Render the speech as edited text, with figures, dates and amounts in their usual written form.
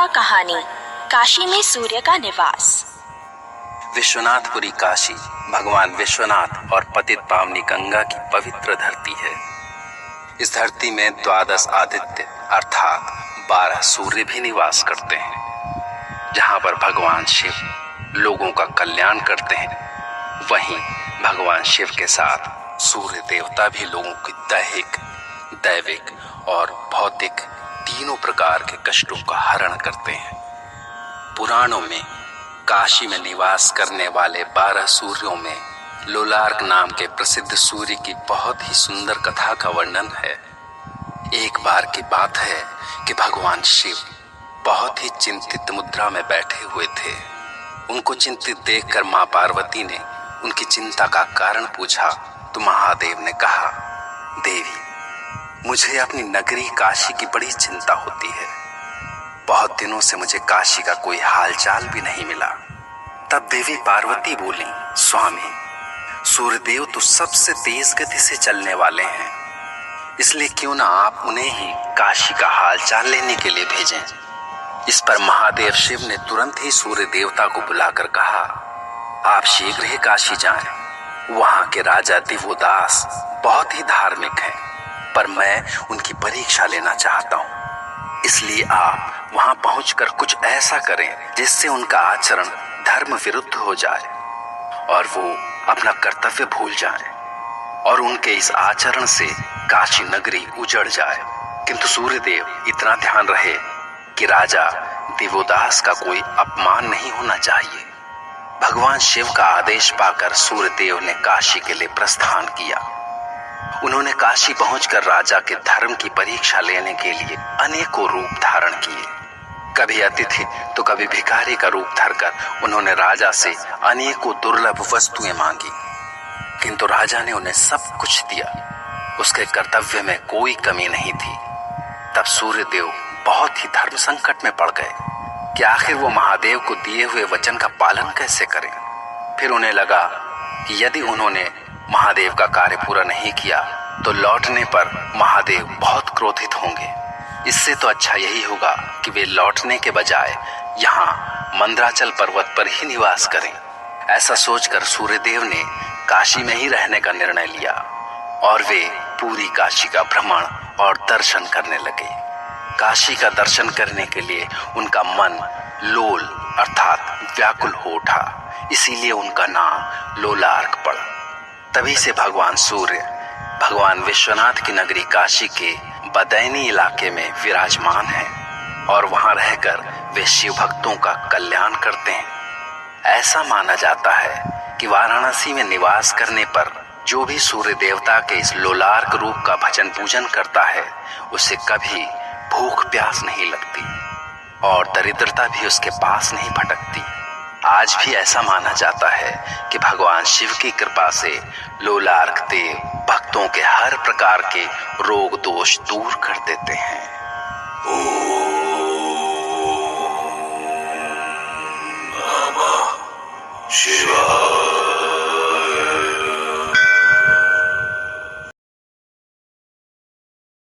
कहानी काशी में सूर्य का निवास। विश्वनाथपुरी काशी भगवान विश्वनाथ और पतित पावनी गंगा की पवित्र धरती है। इस धरती में 12 आदित्य अर्थात 12 सूर्य भी निवास करते हैं। जहां पर भगवान शिव लोगों का कल्याण करते हैं, वहीं भगवान शिव के साथ सूर्य देवता भी लोगों की दैहिक, दैविक और भौतिक तीनों प्रकार के कष्टों का हरण करते हैं। पुराणों में काशी में निवास करने वाले 12 सूर्यों में लोलार्क नाम के प्रसिद्ध सूर्य की बहुत ही सुंदर कथा का वर्णन है। एक बार की बात है कि भगवान शिव बहुत ही चिंतित मुद्रा में बैठे हुए थे। उनको चिंतित देखकर मां पार्वती ने उनकी चिंता का कारण पूछा तो महादेव ने कहा, देवी, मुझे अपनी नगरी काशी की बड़ी चिंता होती है। बहुत दिनों से मुझे काशी का कोई हालचाल भी नहीं मिला। तब देवी पार्वती बोली, स्वामी, सूर्यदेव तो सबसे तेज गति से चलने वाले हैं, इसलिए क्यों ना आप उन्हें ही काशी का हालचाल लेने के लिए भेजें। इस पर महादेव शिव ने तुरंत ही सूर्य देवता को बुलाकर कहा, आप शीघ्र ही काशी जाएं। वहां के राजा दिवोदास बहुत ही धार्मिक हैं, पर मैं उनकी परीक्षा लेना चाहता हूं। इसलिए आप वहां पहुंचकर कुछ ऐसा करें जिससे उनका आचरण धर्म विरुद्ध हो जाए और वो अपना कर्तव्य भूल जाएं और उनके इस आचरण से काशी नगरी उजड़ जाए। किंतु सूर्यदेव इतना ध्यान रहे कि राजा दिवोदास का कोई अपमान नहीं होना चाहिए। भगवान शिव का आदेश पाकर सूर्यदेव ने काशी के लिए प्रस्थान किया। उन्होंने काशी पहुंचकर राजा के धर्म की परीक्षा लेने के लिए अनेकों रूप धारण किए। कभी अतिथि तो कभी भिखारी का रूप धरकर उन्होंने राजा से अनेकों दुर्लभ वस्तुएं मांगी, किंतु राजा ने उन्हें सब कुछ दिया। उसके कर्तव्य में कोई कमी नहीं थी। तब सूर्यदेव बहुत ही धर्म संकट में पड़ गए कि आखिर वो महादेव को दिए हुए वचन का पालन कैसे करें। फिर उन्हें लगा कि यदि उन्होंने महादेव का कार्य पूरा नहीं किया तो लौटने पर महादेव बहुत क्रोधित होंगे। इससे तो अच्छा यही होगा कि वे लौटने के बजाय यहाँ मंदराचल पर्वत पर ही निवास करें। ऐसा सोचकर सूर्यदेव ने काशी में ही रहने का निर्णय लिया और वे पूरी काशी का भ्रमण और दर्शन करने लगे। काशी का दर्शन करने के लिए उनका मन लोल अर्थात व्याकुल हो उठा, इसीलिए उनका नाम लोलार्क पड़ा। तभी से भगवान सूर्य भगवान विश्वनाथ की नगरी काशी के बदैनी इलाके में विराजमान हैं और वहां रहकर वे शिव भक्तों का कल्याण करते हैं। ऐसा माना जाता है कि वाराणसी में निवास करने पर जो भी सूर्य देवता के इस लोलार्क रूप का भजन पूजन करता है, उसे कभी भूख प्यास नहीं लगती और दरिद्रता भी उसके पास नहीं भटकती। आज भी ऐसा माना जाता है कि भगवान शिव की कृपा से लोलार्क देव भक्तों के हर प्रकार के रोग दोष दूर कर देते हैं।